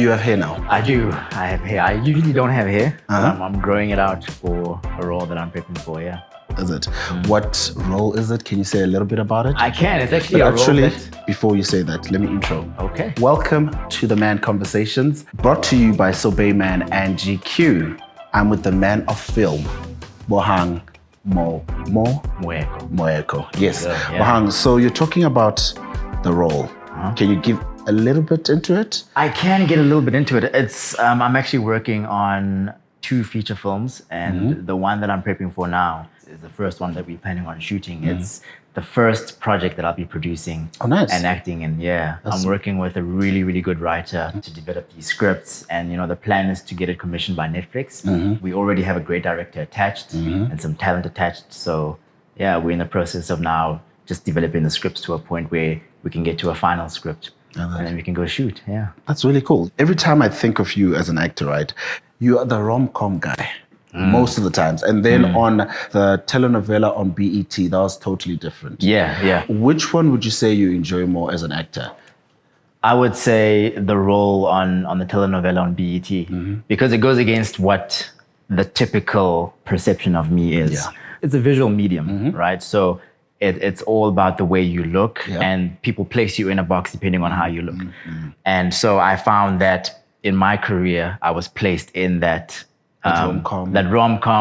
you have hair now? I do. I have hair. I usually don't have hair. I'm growing it out for a role that I'm prepping for, yeah. Is it? What role is it? Can you say a little bit about it? I can. It's actually a role that... Before you say that, let me intro. Okay. Welcome to the Man Conversations, brought to you by Sorbet Man and GQ. I'm with the man of film, Bohang Moeko. Yes, yeah. Bohang, so you're talking about the role. Can you give a little bit into it? I can get a little bit into it. It's I'm actually working on 2 feature films, and the one that I'm prepping for now is the first one that we're planning on shooting. It's the first project that I'll be producing and acting in. Yeah, I'm working with a really, really good writer to develop these scripts, and the plan is to get it commissioned by Netflix. We already have a great director attached and some talent attached. So yeah, we're in the process of now just developing the scripts to a point where we can get to a final script and then we can go shoot. Yeah, that's really cool. Every time I think of you as an actor, right, you are the rom-com guy. Most of the times. And then on the telenovela on BET, that was totally different. Yeah. Which one would you say you enjoy more as an actor? I would say the role on the telenovela on BET, because it goes against what the typical perception of me is. Yeah. It's a visual medium, right? So it's all about the way you look, and people place you in a box depending on how you look. And so I found that in my career, I was placed in that rom-com,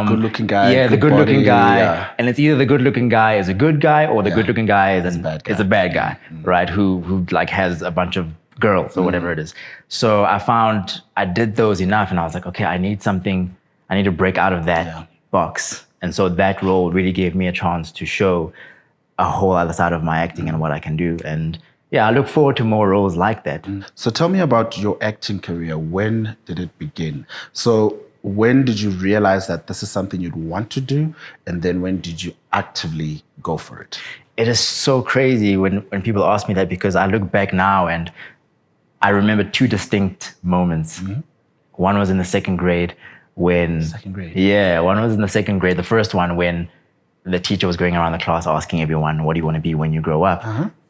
good-looking guy, the good-looking guy, and it's either the good-looking guy is a good guy or the good-looking guy is a bad guy, right? Who like has a bunch of girls or whatever it is. So I found I did those enough, and I was like, okay, I need to break out of that box, and so that role really gave me a chance to show a whole other side of my acting and what I can do. And yeah, I look forward to more roles like that. So tell me about your acting career. When did it begin? So when did you realize that this is something you'd want to do? And then when did you actively go for it? It is so crazy when people ask me that, because I look back now and I remember 2 distinct moments. One was in the second grade when... Second grade? Yeah, one was in the second grade. The first one when the teacher was going around the class asking everyone, what do you want to be when you grow up?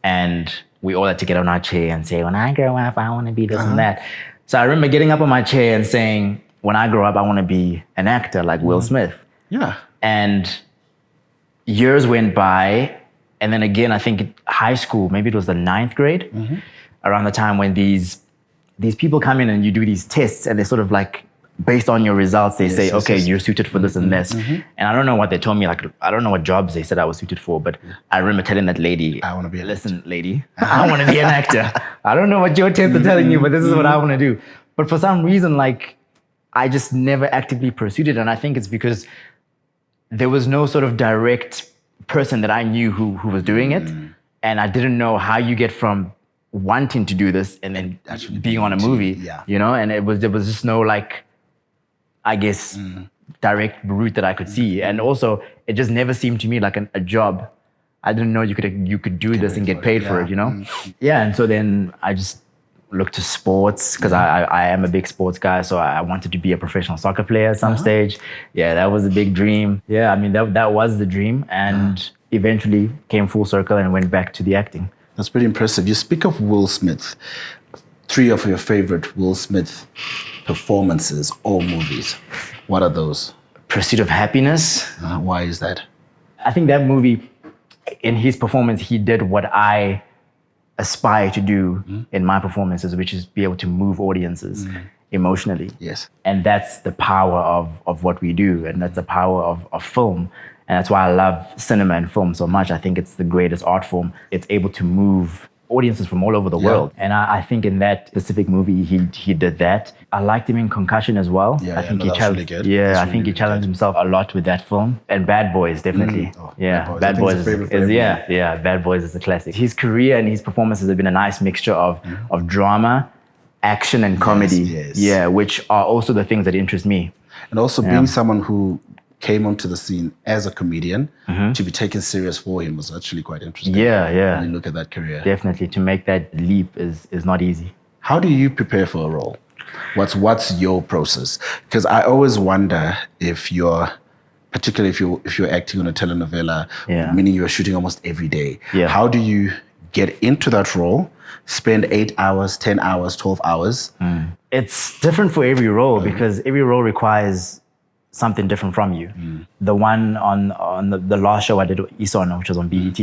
And we all had to get on our chair and say, when I grow up, I want to be this and that. So I remember getting up on my chair and saying, when I grow up, I want to be an actor like Will Smith. Yeah. And years went by. And then again, I think high school, maybe it was the 9th grade, around the time when these people come in and you do these tests, and they're sort of like, based on your results, they say, okay, you're suited for this and this. And I don't know what they told me. Like, I don't know what jobs they said I was suited for, but I remember telling that lady, I want to be listen, lady, I want to be an actor. I don't know what your tests are telling you, but this is what I want to do. But for some reason, like, I just never actively pursued it. And I think it's because there was no sort of direct person that I knew who was doing it. And I didn't know how you get from wanting to do this and then actually being on a movie, and there was just no, like, I guess, direct route that I could see. And also, it just never seemed to me like a job. I didn't know you could do this and get paid for it, Yeah, and so then I just looked to sports, because I am a big sports guy, so I wanted to be a professional soccer player at some stage. Yeah, that was a big dream. Yeah, I mean, that was the dream, and eventually came full circle and went back to the acting. That's pretty impressive. You speak of Will Smith. 3 of your favorite Will Smith performances or movies. What are those? Pursuit of Happiness. Why is that? I think that movie, in his performance, he did what I aspire to do in my performances, which is be able to move audiences emotionally. Yes. And that's the power of what we do, and that's the power of film. And that's why I love cinema and film so much. I think it's the greatest art form. It's able to move audiences from all over the world. And I think in that specific movie, he did that. I liked him in Concussion as well. I think he challenged. Really good. I think he challenged himself a lot with that film. And Bad Boys, definitely. Bad Boys Bad Boys is a classic. His career and his performances have been a nice mixture of drama, action, and comedy. Yeah, which are also the things that interest me. And also being someone who came onto the scene as a comedian, to be taken serious for him was actually quite interesting. When you look at that career. Definitely, to make that leap is not easy. How do you prepare for a role? What's your process? Because I always wonder if you're, particularly if you're acting on a telenovela, meaning you're shooting almost every day. How do you get into that role, spend 8 hours, 10 hours, 12 hours, It's different for every role because every role requires something different from you. The one on the last show I did, Ison, which was on BET,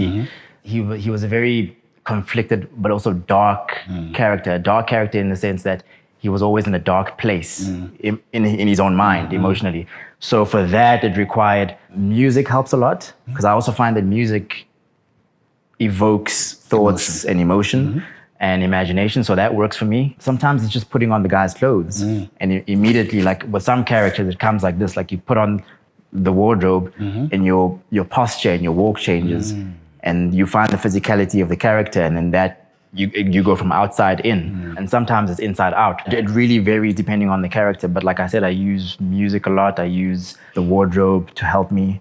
he was a very conflicted but also dark character. A dark character in the sense that he was always in a dark place in his own mind, emotionally. So for that, it required music helps a lot because I also find that music evokes thoughts and emotion and imagination. So that works for me. Sometimes it's just putting on the guy's clothes and immediately, like with some characters, it comes like this, like you put on the wardrobe and your posture and your walk changes and you find the physicality of the character, and then that you go from outside in, and sometimes it's inside out. It really varies depending on the character. But like I said, I use music a lot. I use the wardrobe to help me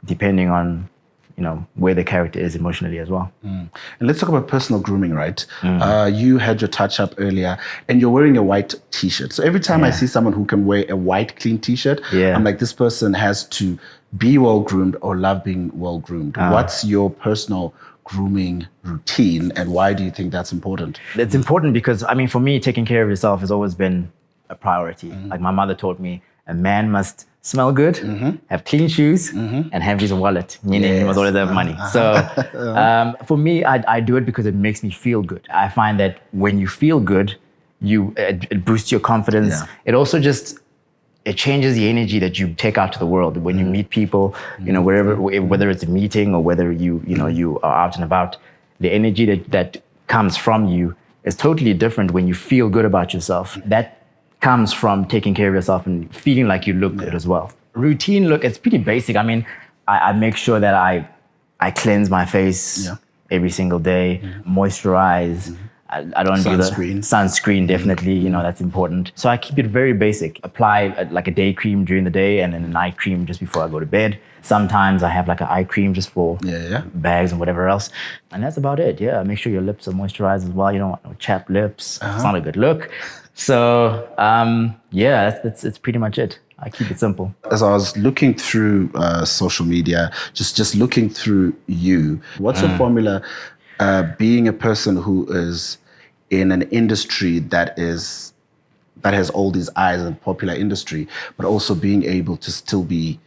depending on, where the character is emotionally as well. And let's talk about personal grooming, right? You had your touch up earlier and you're wearing a white t-shirt. So every time I see someone who can wear a white, clean t-shirt, I'm like, this person has to be well groomed or love being well groomed. What's your personal grooming routine and why do you think that's important? It's important because, for me, taking care of yourself has always been a priority. Like my mother taught me, a man must smell good, have clean shoes, and have his wallet, meaning he must always have money. So for me, I do it because it makes me feel good. I find that when you feel good, it boosts your confidence. It also it changes the energy that you take out to the world. When you meet people, wherever, whether it's a meeting or whether you are out and about, the energy that comes from you is totally different when you feel good about yourself. That comes from taking care of yourself and feeling like you look good as well. Routine look, it's pretty basic. I make sure that I cleanse my face every single day, moisturize. I don't do the sunscreen, definitely, that's important. So I keep it very basic. Apply like a day cream during the day and then a night cream just before I go to bed. Sometimes I have like an eye cream just for bags and whatever else. And that's about it, Make sure your lips are moisturized as well. You don't want no chapped lips. It's not a good look. So, that's pretty much it. I keep it simple. As I was looking through social media, just looking through you, what's your formula being a person who is in an industry that has all these eyes, a popular industry, but also being able to still be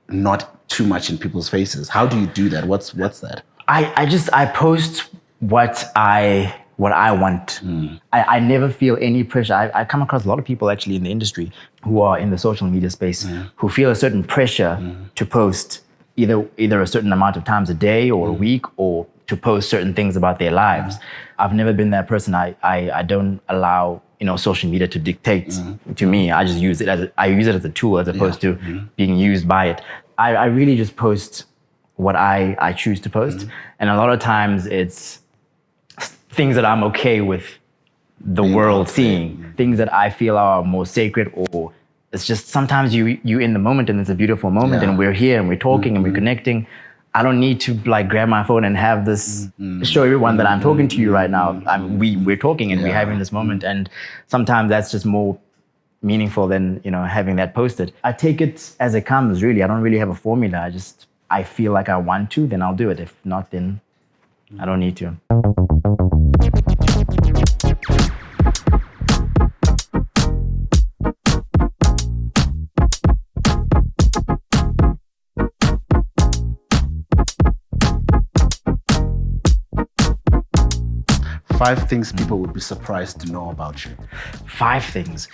not too much in people's faces? How do you do that? What's that? I post what I want. I never feel any pressure. I come across a lot of people actually in the industry who are in the social media space who feel a certain pressure to post either a certain amount of times a day or a week or to post certain things about their lives. I've never been that person. I don't allow social media to dictate to me. I just use it as a tool as opposed to being used by it. I really just post what I choose to post. And a lot of times it's things that I'm okay with the world seeing, things that I feel are more sacred, or it's just sometimes you in the moment and it's a beautiful moment and we're here and we're talking and we're connecting. I don't need to like grab my phone and have this show everyone that I'm talking to you right now. We're talking and we're having this moment, and sometimes that's just more meaningful than having that posted. I take it as it comes, really. I don't really have a formula. I feel like I want to, then I'll do it. If not, then I don't need to. Five things people would be surprised to know about you. 5 things.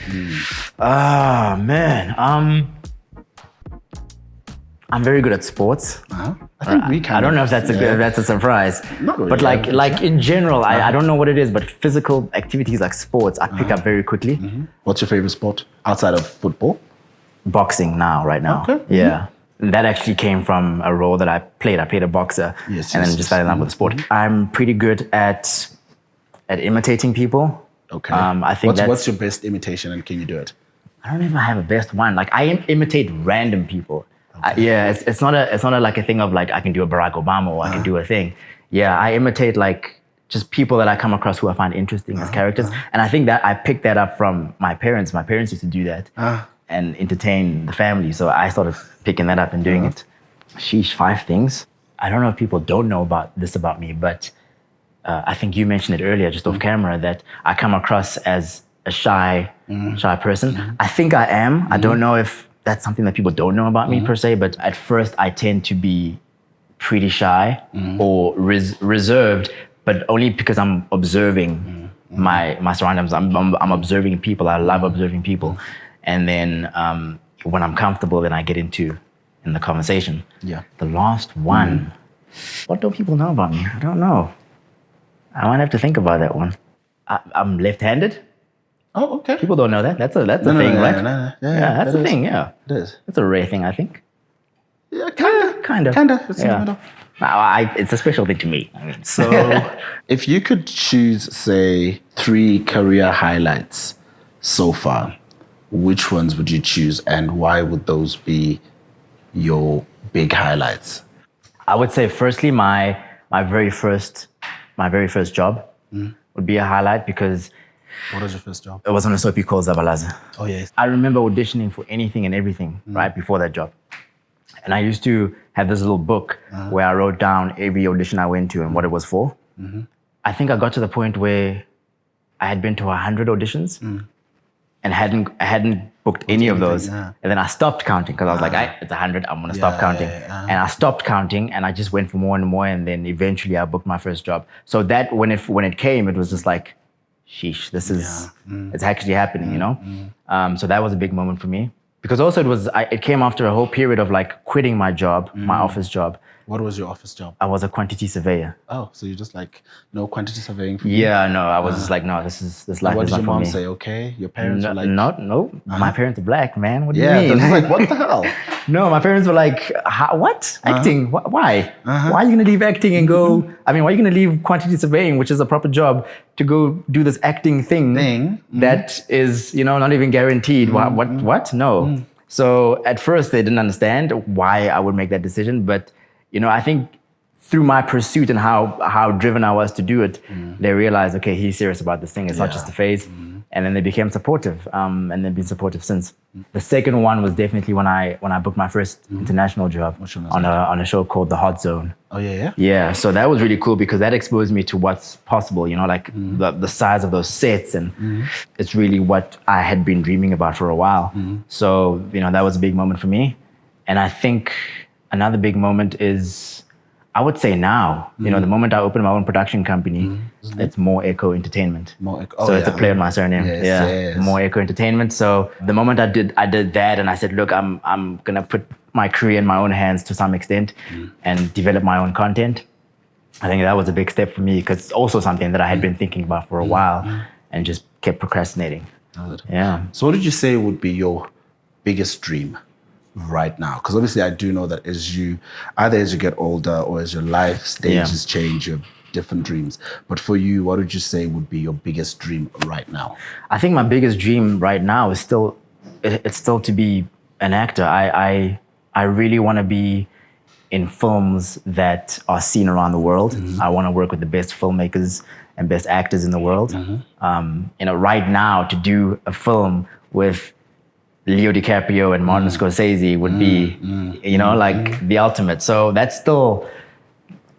Ah, man. I'm very good at sports. I think we can. I don't know if that's that's a surprise. Not really. But like in general, I don't know what it is, but physical activities like sports, I pick up very quickly. What's your favorite sport outside of football? Boxing right now. Okay. Yeah. That actually came from a role that I played. I played a boxer and then just fell in love with the sport. I'm pretty good at imitating people. Okay. I think what's your best imitation and can you do it? I don't know if I have a best one. Like I imitate random people. Okay. It's not like a thing of like I can do a Barack Obama or I can do a thing. Yeah, I imitate like just people that I come across who I find interesting as characters. And I think that I picked that up from my parents. My parents used to do that and entertain the family. So I started picking that up and doing it. Sheesh, 5 things. I don't know if people don't know about me, but I think you mentioned it earlier, just off camera, that I come across as a shy person. I think I am. I don't know if that's something that people don't know about me per se, but at first I tend to be pretty shy or reserved, but only because I'm observing my surroundings. I'm observing people. I love observing people. And then when I'm comfortable, then I get in the conversation. Yeah. The last one, what do people know about me? I don't know. I might have to think about that one. I'm left-handed. Oh, okay. People don't know that. That's a thing, right? No. Yeah, that's a thing, yeah. It is. It's a rare thing, I think. Yeah, kind of. It's in the middle. It's a special thing to me. I mean. So if you could choose, say, 3 career highlights so far, which ones would you choose and why would those be your big highlights? I would say firstly my very first job would be a highlight because What was your first job? it was on a soapy called Zabalaza. Oh, yes. I remember auditioning for anything and everything right before that job. And I used to have this little book where I wrote down every audition I went to and what it was for. I think I got to the point where I had been to 100 auditions and I hadn't booked any of those. And then I stopped counting because I was like, it's 100, I'm going to stop counting. And I stopped counting and I just went for more and more. And then eventually I booked my first job. So that when it came, it was just like, sheesh, this is, it's actually happening, you know? So that was a big moment for me. Because also it came after a whole period of like quitting my job, my office job. What was your office job? I was a quantity surveyor. Oh, so you're just like, no quantity surveying for me? Yeah, no, I was just like, no, this life is not for me. What did your mom say? Okay, your parents were like... No, my parents are black, man. What do you Yeah, mean? they're like, what the hell? No, my parents were like, what? Acting? Why? Why are you going to leave acting and go... I mean, why are you going to leave quantity surveying, which is a proper job, to go do this acting thing that is, not even guaranteed? What? No. So at first they didn't understand why I would make that decision, but I think through my pursuit and how driven I was to do it, they realized, okay, he's serious about this thing. It's not just a phase. And then they became supportive, and they've been supportive since. The second one was definitely when I booked my first international job on a show called The Hot Zone. Oh, yeah? Yeah, so that was really cool because that exposed me to what's possible, like the size of those sets, and it's really what I had been dreaming about for a while. So, that was a big moment for me. And I think another big moment is, I would say now, the moment I opened my own production company, it's Moeko Entertainment. So it's a play on my surname. Yes. Moeko Entertainment. So the moment I did that and I said, look, I'm gonna put my career in my own hands to some extent and develop my own content. I think that was a big step for me because it's also something that I had been thinking about for a while and just kept procrastinating. Yeah. So what did you say would be your biggest dream right now? Because obviously I do know that either as you get older or as your life stages change, you have different dreams. But for you, what would you say would be your biggest dream right now? I think my biggest dream right now is still to be an actor. I really want to be in films that are seen around the world. I want to work with the best filmmakers and best actors in the world. Right now to do a film with Leo DiCaprio and Martin Scorsese would be, like the ultimate. So that's still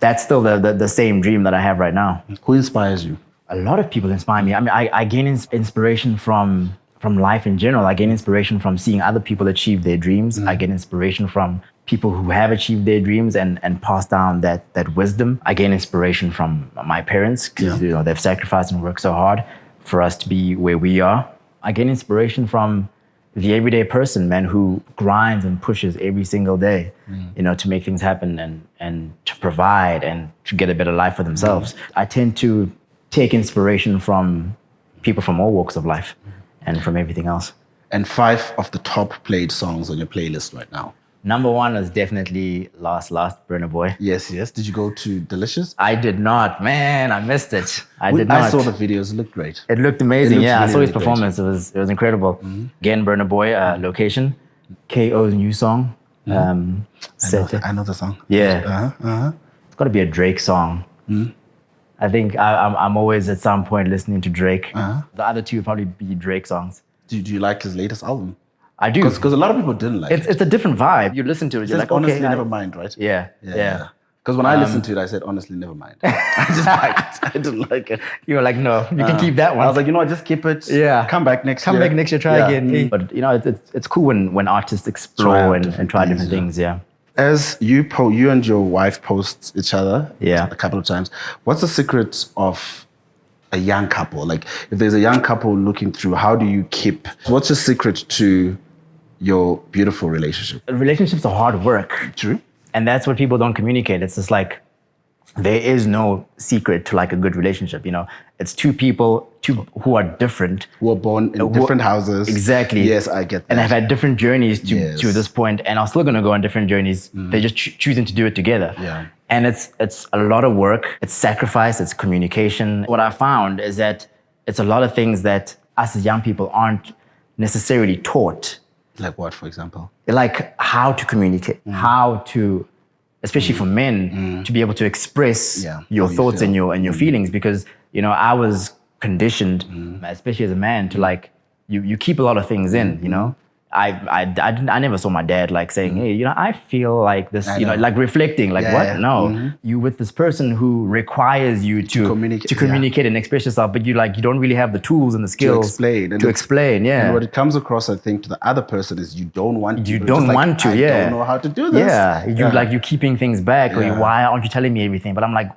the same dream that I have right now. Who inspires you? A lot of people inspire me. I mean, I gain inspiration from life in general. I gain inspiration from seeing other people achieve their dreams. I get inspiration from people who have achieved their dreams and pass down that wisdom. I gain inspiration from my parents because they've sacrificed and worked so hard for us to be where we are. I gain inspiration from the everyday person, man, who grinds and pushes every single day, to make things happen and to provide and to get a better life for themselves. I tend to take inspiration from people from all walks of life and from everything else. And 5 of the top played songs on your playlist right now? Number 1 is definitely Last Burna Boy. Yes. Did you go to Delicious? I did not. Man, I missed it. I did not. I saw the videos. It looked great. It looked amazing. I saw his performance. Great. It was incredible. Again, Burna Boy, Location. KO's new song. I know the song. Yeah. It's got to be a Drake song. I think I'm always at some point listening to Drake. The other 2 would probably be Drake songs. Do you like his latest album? I do. Because a lot of people didn't like it. It's a different vibe. You listen to it, you're like, honestly, okay. never mind, right? Yeah. Because Because when I listened to it, I said, honestly, never mind. I didn't like it. You were like, no, you can keep that one. I was like, you know what, just keep it. Yeah. Come back next year. Come back next year, try again. But it's cool when artists explore and try different things. Yeah. As you and your wife post each other a couple of times, what's the secret of a young couple? Like, if there's a young couple looking through, how do you keep? What's the secret to your beautiful relationship? Relationships are hard work. True. And that's what people don't communicate. It's just like, there is no secret to like a good relationship. It's two people who are different, who are born in different houses. Exactly. Yes, I get that. And have had different journeys to this point, and are still going to go on different journeys. They're just choosing to do it together. Yeah. And it's a lot of work. It's sacrifice. It's communication. What I found is that it's a lot of things that us as young people aren't necessarily taught. Like what, for example? Like how to communicate, how to, especially for men, to be able to express your thoughts and your feelings. Because, I was conditioned, especially as a man, to like, you keep a lot of things in, I never saw my dad like saying, hey, I feel like this, like reflecting, like what? No, you with this person who requires you to communicate and express yourself, but you don't really have the tools and the skills to explain. And what it comes across, I think, to the other person is you don't want to. I don't know how to do this. You're keeping things back, or why aren't you telling me everything? But I'm like,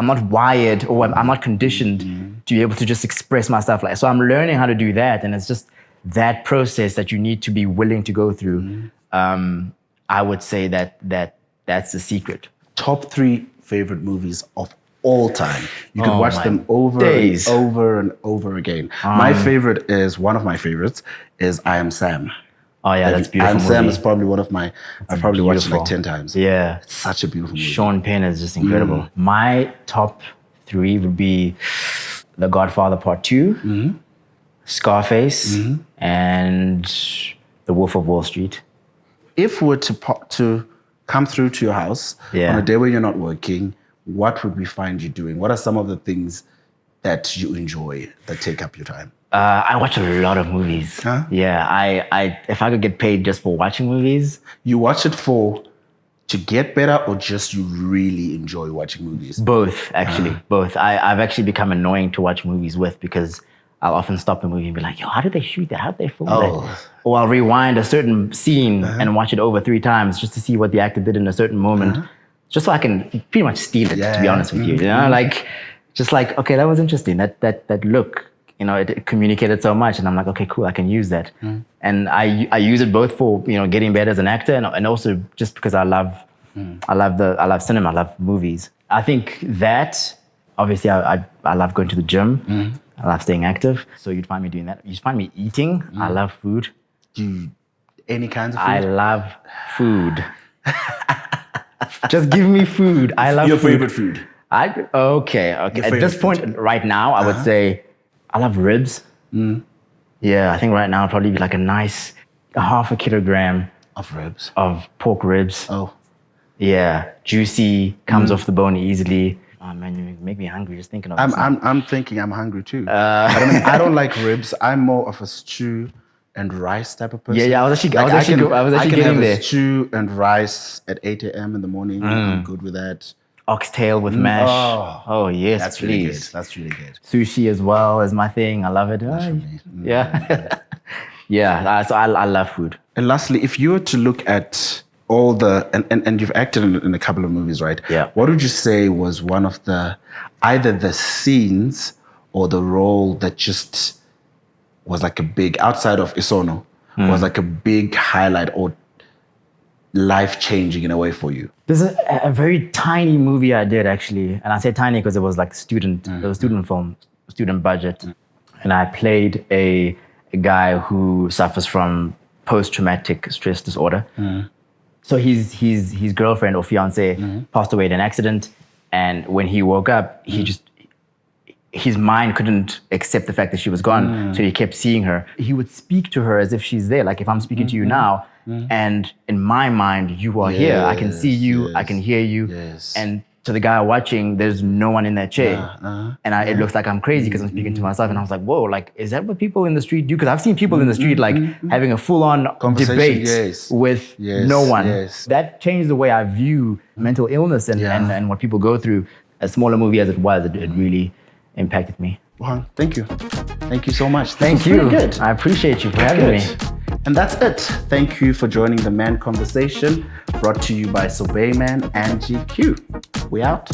I'm not wired, or I'm not conditioned to be able to just express myself. So I'm learning how to do that, and it's just that process that you need to be willing to go through. I would say that's the secret. Top 3 favorite movies of all time. You can watch them over and over and over again. One of my favorites is I Am Sam. Oh yeah, that's beautiful. I Am Sam is probably one of my, I've probably watched it like 10 times. Yeah. It's such a beautiful movie. Sean Penn is just incredible. My top 3 would be The Godfather Part 2, Scarface, and The Wolf of Wall Street. If we were to come through to your house on a day where you're not working, what would we find you doing? What are some of the things that you enjoy that take up your time? I watch a lot of movies. Huh? Yeah, I if I could get paid just for watching movies. You watch it to get better, or just you really enjoy watching movies? Both, actually. Both. I've actually become annoying to watch movies with, because I'll often stop the movie and be like, yo, how did they shoot that? How did they film that? Or I'll rewind a certain scene and watch it over 3 times just to see what the actor did in a certain moment, just so I can pretty much steal it, to be honest with you. Like, just like, okay, that was interesting. That look, it communicated so much, and I'm like, okay, cool, I can use that. And I use it both for, getting better as an actor, and also just because I love cinema, I love movies. I think that, obviously, I love going to the gym. I love staying active. So you'd find me doing that. You'd find me eating. I love food. Any kinds of food? I love food. Just give me food. I love your food. favorite food? Okay. At this point, right now, I would say I love ribs. Yeah, I think right now it'd probably be like a nice 0.5 kilogram of ribs. Of pork ribs. Oh. Yeah, juicy, comes off the bone easily. Oh man, you make me hungry just thinking of it. I'm thinking I'm hungry too. I don't like ribs. I'm more of a stew and rice type of person. Yeah. I was actually getting there. Stew and rice at 8 a.m. in the morning. I'm good with that. Oxtail with mash. Oh yes, that's please. Really good. That's really good. Sushi as well is my thing. I love it. Yeah. Yeah. So I love food. And lastly, if you were to look at all the, and you've acted in a couple of movies, right? Yeah. What would you say was one of either the scenes or the role that just was like a big, outside of Isono, was like a big highlight or life-changing in a way for you? There's a very tiny movie I did, actually. And I say tiny because it was like it was a student film, student budget. And I played a guy who suffers from post-traumatic stress disorder. So his girlfriend or fiance passed away in an accident, and when he woke up, his mind couldn't accept the fact that she was gone, so he kept seeing her. He would speak to her as if she's there, like if I'm speaking to you now, and in my mind, you are here. I can see you, I can hear you, and to the guy watching, there's no one in that chair. And it looks like I'm crazy because I'm speaking to myself. And I was like, whoa, like, is that what people in the street do? Because I've seen people in the street like having a full-on debate with no one. That changed the way I view mental illness and what people go through. As small a movie as it was, it really impacted me. Well, thank you. Thank you so much. Thank you. Good. I appreciate you for having me. And that's it. Thank you for joining the Man Conversation, brought to you by Sorbet Man and GQ. We out.